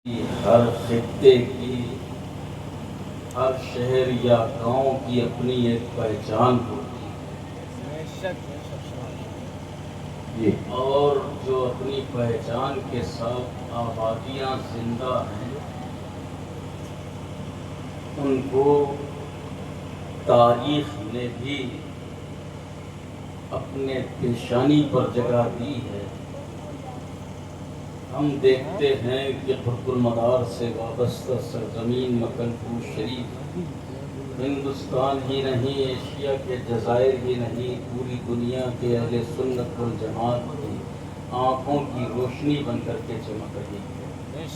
کی ہر خطے کی، ہر شہر یا گاؤں کی اپنی ایک پہچان ہوتی ہے، اور جو اپنی پہچان کے ساتھ آبادیاں زندہ ہیں ان کو تاریخ نے بھی اپنے پیشانی پر جگہ دی ہے۔ ہم دیکھتے ہیں کہ قطب المدار سے وابستہ سرزمین مکن پور شریف ہندوستان ہی نہیں، ایشیا کے جزائر ہی نہیں، پوری دنیا کے اہل سنت والجماعت کی آنکھوں کی روشنی بن کر کے چمک رہی ہے۔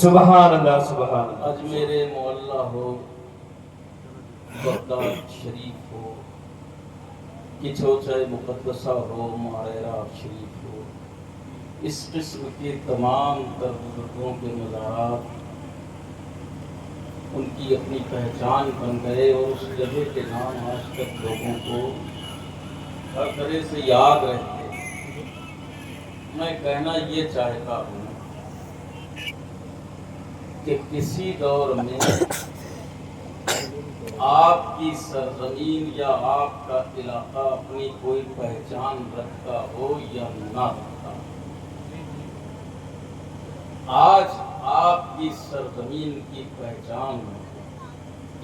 سبحان اللہ، سبحان اللہ۔ اجمیر معلیٰ ہو، بغداد شریف ہو، کچھوچے مقدسہ ہو، ماریرا شریف ہو، اس قسم کے تمام تر بزرگوں کے مزارات ان کی اپنی پہچان بن گئے، اور اس جگہ کے نام آج تک لوگوں کو ہر طرح سے یاد رہتے ہیں۔ میں کہنا یہ چاہتا ہوں کہ کسی دور میں آپ کی سرزمین یا آپ کا علاقہ اپنی کوئی پہچان رکھتا ہو یا نہ رکھتا ہو، آج آپ کی سرزمین کی پہچان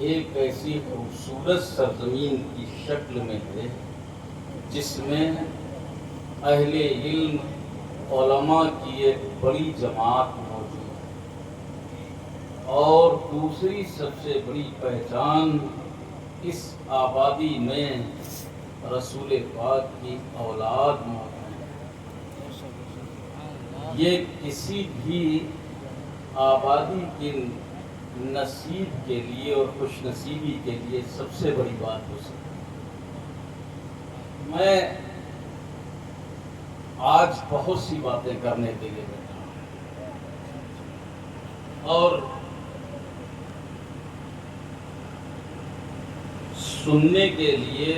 ایک ایسی خوبصورت سرزمین کی شکل میں ہے جس میں اہل علم علماء کی ایک بڑی جماعت موجود ہے، اور دوسری سب سے بڑی پہچان اس آبادی میں رسول پاک کی اولاد موجود ہے۔ یہ کسی بھی آبادی کے نصیب کے لیے اور خوش نصیبی کے لیے سب سے بڑی بات ہو سکتی ہے۔ میں آج بہت سی باتیں کرنے کے لیے بیٹھا ہوں، اور سننے کے لیے،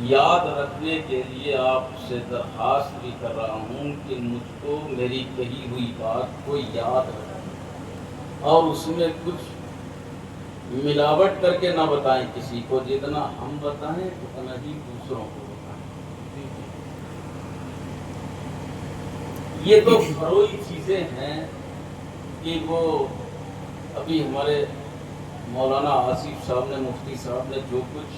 یاد رکھنے کے لیے آپ سے درخواست بھی کر رہا ہوں کہ مجھ کو میری کہی ہوئی بات کو یاد رکھیں، اور اس میں کچھ ملاوٹ کر کے نہ بتائیں کسی کو، جتنا ہم بتائیں اتنا ہی دوسروں کو بتائیں۔ یہ تو فروئی چیزیں ہیں کہ وہ ابھی ہمارے مولانا آصف صاحب نے، مفتی صاحب نے جو کچھ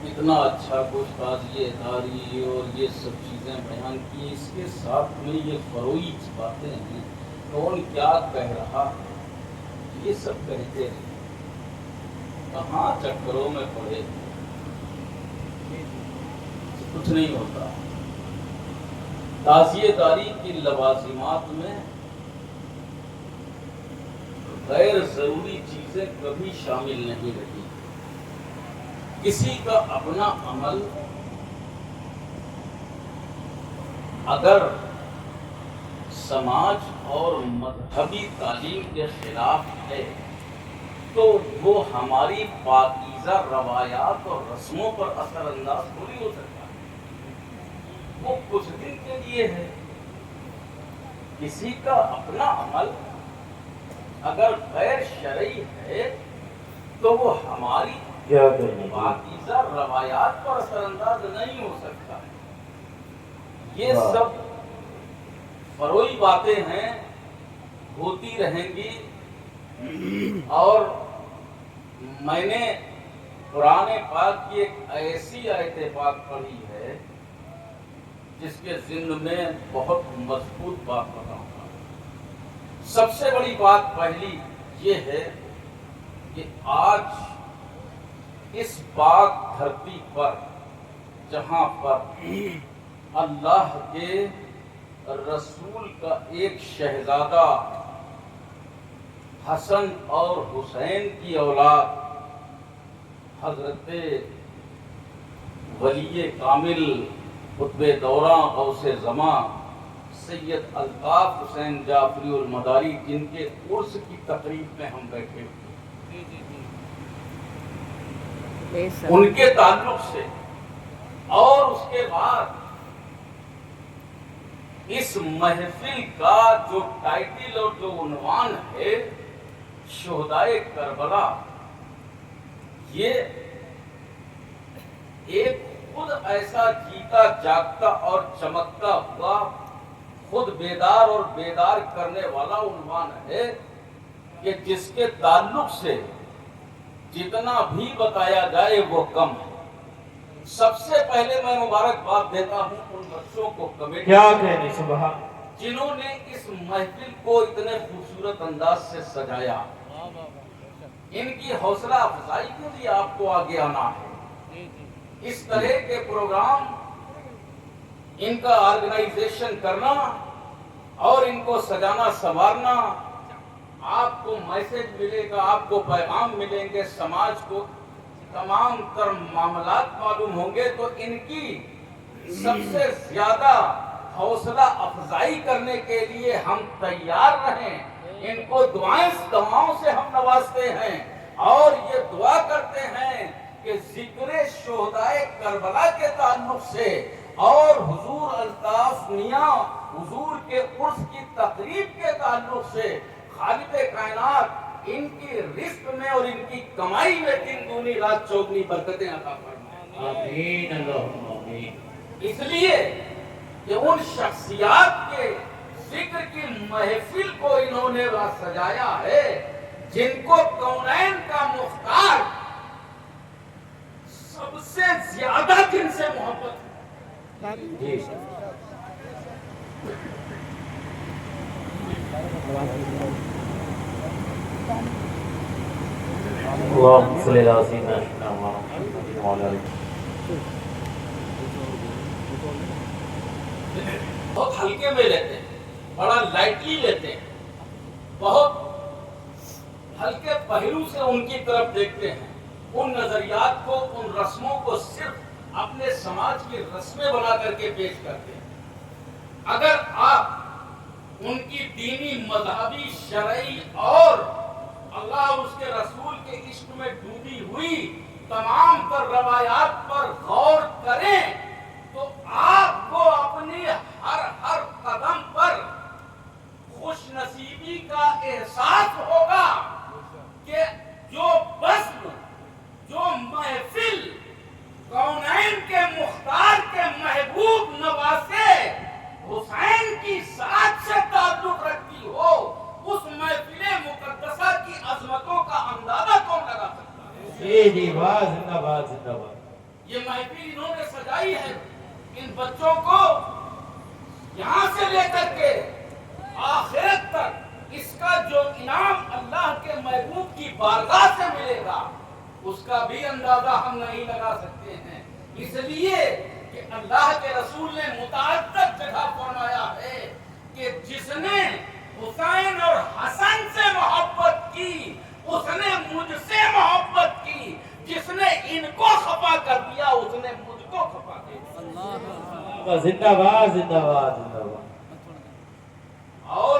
اتنا اچھا کچھ تعزیہ داری اور یہ سب چیزیں بیان کی، اس کے ساتھ میں یہ فروئی باتیں ہیں، کون کیا کہہ رہا ہے، یہ سب کہتے ہیں، کہاں چکروں میں پڑے، کچھ نہیں ہوتا۔ تعزیہ داری کی لوازمات میں غیر ضروری چیزیں کبھی شامل نہیں رہی۔ کسی کا اپنا عمل اگر سماج اور مذہبی تعلیم کے خلاف ہے تو وہ ہماری پاکیزہ روایات اور رسموں پر اثر انداز تھوڑی ہو سکتا ہے، وہ کچھ دن کے لیے ہے۔ کسی کا اپنا عمل اگر غیر شرعی ہے تو وہ ہماری پاکیزہ روایات پر اثر انداز نہیں ہو سکتا۔ یہ سب فروئی باتیں ہیں، ہوتی رہیں گی، اور میں نے قرآن پاک کی ایک ایسی آیت پاک پڑھی ہے جس کے ضمن میں بہت مضبوط بات بتاؤں گا۔ سب سے بڑی بات پہلی یہ ہے کہ آج اس پاک دھرتی پر جہاں پر اللہ کے رسول کا ایک شہزادہ حسن اور حسین کی اولاد حضرت ولی کامل قطب دوراں غوث زماں سید الطاف حسین جعفری المداری، جن کے عرس کی تقریب میں ہم بیٹھے ہوئے، ان کے تعلق سے، اور اس کے بعد اس محفل کا جو ٹائٹل اور جو عنوان ہے شہدائے کربلا، یہ ایک خود ایسا جیتا جاگتا اور چمکتا ہوا، خود بیدار اور بیدار کرنے والا عنوان ہے کہ جس کے تعلق سے جتنا بھی بتایا جائے وہ کم ہے۔ سب سے پہلے میں مبارکباد دیتا ہوں ان بچوں کو، کمیٹی کیا کہنے، سبحان، جنہوں نے اس محفل کو اتنے خوبصورت انداز سے سجایا۔ ان کی حوصلہ افزائی کے لیے آپ کو آگے آنا ہے۔ اس طرح کے پروگرام، ان کا آرگنائزیشن کرنا اور ان کو سجانا سنوارنا، آپ کو میسج ملے گا، آپ کو پیغام ملیں گے، سماج کو تمام تر معاملات معلوم ہوں گے، تو ان کی سب سے زیادہ حوصلہ افزائی کرنے کے لیے ہم تیار رہیں۔ ان کو دعاؤں سے ہم نوازتے ہیں اور یہ دعا کرتے ہیں کہ ذکر شہدائے کربلا کے تعلق سے اور حضور الطاف میاں حضور کے عرس کی تقریب کے تعلق سے خالق کائنات ان کی رزق میں اور ان کی کمائی میں دن دونی رات چوگنی برکتیں عطا فرمائے۔ آمین، اللہم آمین۔ اس لیے کہ ان شخصیات کے ذکر کی محفل کو انہوں نے سجایا ہے جن کو کونین کا مختار سب سے زیادہ جن سے محبت ہے۔ جی، اللہم صلی اللہ سیدنا محمد وعلی آلہ۔ بہت ہلکے میں لیتے ہیں، بڑا لائٹلی لیتے ہیں، بہت ہلکے پہلو سے ان کی طرف دیکھتے ہیں، ان نظریات کو، ان رسموں کو صرف اپنے سماج کی رسمیں بنا کر کے پیش کرتے ہیں۔ اگر آپ ان کی دینی، مذہبی، شرعی اور اللہ اور اس کے رسول کے عشق میں ڈوبی ہوئی تمام تر روایات پر غور کریں تو آپ کو اپنی ہر قدم پر خوش نصیبی کا احساس ہوگا کہ جو بزم، جو محفل کونین کے مختار کے محبوب نواسے حسین کی ذات سے تعلق رکھتی ہو، اس محفل مقدسہ کی عظمتوں کا اندازہ کون لگا سکتا ہے؟ جی، واہ، زندہ باد، زندہ باد۔ یہ محفل انہوں نے سجائی ہے ان بچوں کو یہاں سے لے کر کے آخرت تک اس کا جو انعام اللہ کے محبوب کی بارگاہ سے ملے گا اس کا بھی اندازہ ہم نہیں لگا سکتے ہیں۔ اس لیے کہ اللہ کے رسول نے متعدد جگہ فرمایا ہے کہ جس نے حسین اور حسن سے محبت کی اس نے مجھ سے محبت کی، جس نے ان کو خفا کر دیا اس نے مجھ کو خفا کر دیا۔ زندہ باد، زندہ باد، زندہ باد۔ اور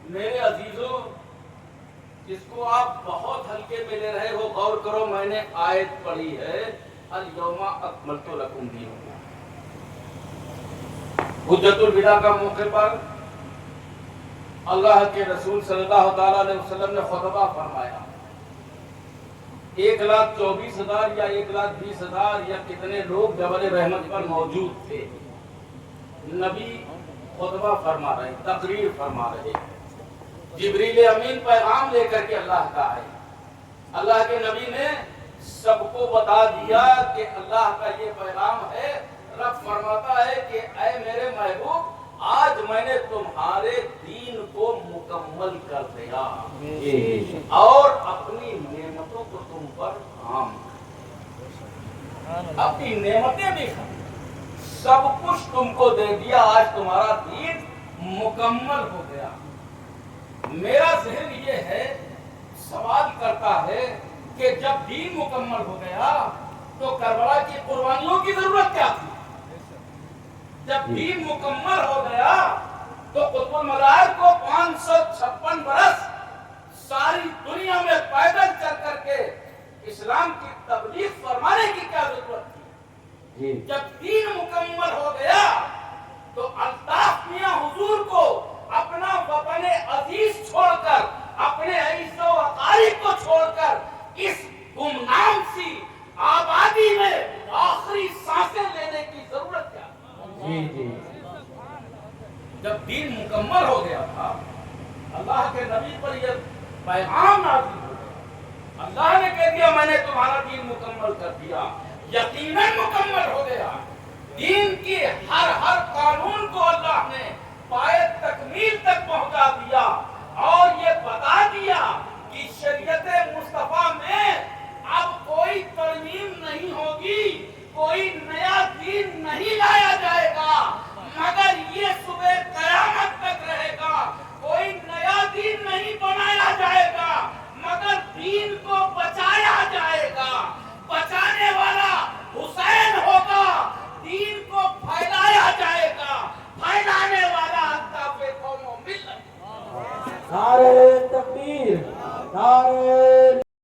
میرے عزیزوں، جس کو آپ بہت ہلکے میں لے رہے ہو، غور کرو، میں نے آیت پڑھی ہے، الیوم اکملت لکم دینکم۔ حجت الوداع کا موقع پر اللہ کے رسول صلی اللہ تعالیٰ علیہ وسلم نے خطبہ فرمایا۔ 1,24,000 یا 1,20,000 یا کتنے لوگ جبل رحمت پر موجود تھے۔ نبی خطبہ فرما رہے، تقریر فرما رہے، جبریل امین پیغام لے کر کے اللہ کا آئے۔ اللہ کے نبی نے سب کو بتا دیا کہ اللہ کا یہ پیغام ہے۔ رب فرماتا ہے کہ اے میرے محبوب، آج میں نے تمہارے دین کو مکمل کر دیا اور اپنی نعمتوں کو تم پر عام، اپنی نعمتیں بھی سب کچھ تم کو دے دیا، آج تمہارا دین مکمل ہو گیا۔ میرا ذہن یہ ہے، سوال کرتا ہے کہ جب دین مکمل ہو گیا تو کربلا کی قربانیوں کی ضرورت کیا تھی؟ جب دین مکمل ہو گیا تو قطب المظاہر کو 556 برس ساری دنیا میں پیدل چل کر کے اسلام کی تبلیغ فرمانے کی کیا ضرورت تھی؟ جب دین مکمل ہو گیا تو الطاف کے نبی پر یہ پیغام نازل ہو گیا، اللہ نے کہہ دیا میں نے تمہارا دین مکمل کر دیا، یقیناً مکمل ہو گیا۔ دین کی ہر قانون کو اللہ نے پائے تکمیل تک پہنچا دیا اور یہ بتا دیا کہ شریعت مصطفیٰ میں اب کوئی ترمیم نہیں ہوگی، کوئی نیا دین نہیں لایا جائے گا، مگر یہ صبح قیامت تک رہے گا۔ کوئی نیا دین نہیں بنایا جائے گا، مگر دین کو بچایا جائے گا۔ بچانے والا حسین ہوگا، دین کو پھیلایا جائے گا، پھیلانے والا الطاف قوم و ملت۔ نعرہ تکبیر، نعرہ